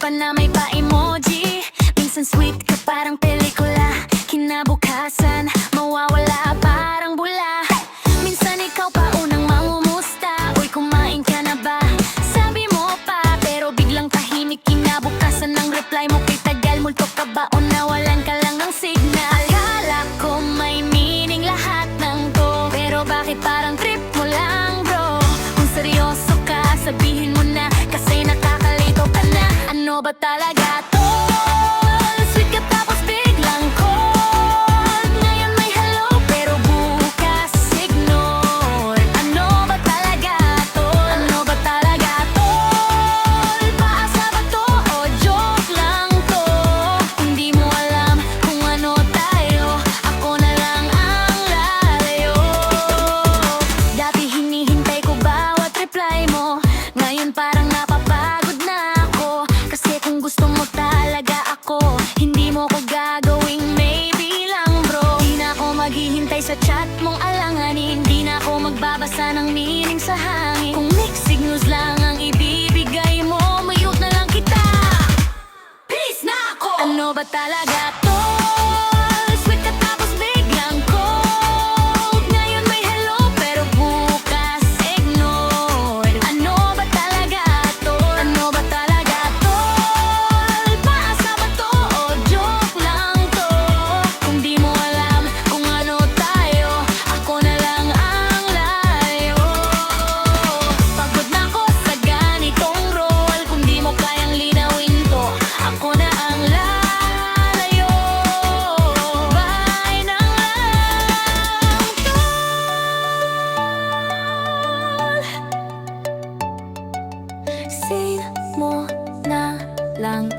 pa na may pa-emoji. Minsan sweet ka parang pelikula, kinabukasan mawawala parang bula. Minsan ikaw pa unang mangumusta, uy kumain ka na ba? Sabi mo pa pero biglang tahimik, kinabukasan ng reply mo kay tagal. Multo ka ba o nawalan ka lang ng signal? Akala ko may meaning lahat ng to, pero bakit parang trip mo lang bro? Kung seryoso ka sabihin mo na, kasi nakakalito ka na. Ano ba talaga to? Sweet ka tapos biglang cold. Ngayon may hello pero bukas ignore. Ano ba talaga to? Ano ba talaga to? Paasa ba to o joke lang to? Hindi mo alam kung ano tayo, ako na lang ang lalayo. Dati hinihintay ko bawat reply mo, ngayon parang napapagod na ako. Kasi kung gusto mo talaga ako, hindi mo ko gagawing maybe lang bro. Di na ako maghihintay sa chat mong alanganin, di na ako magbabasa ng meaning sa hangin. Kung mixed signals lang ang ibibigay mo, mute na lang kita. Peace na ako! Ano ba talaga to? Sweet ka tapos biglang cold. Ngayon may hello pero bukas ignore. Ano ba talaga to? Ano ba talaga to? Paasa ba to o joke lang to? Kung di mo alam kung ano tayo, ako na lang ang layo. Pagod na ko sa ganitong role, kung di mo kayang linawin to, ako na ang lalayo. Bye na lang tol. Say mo na lang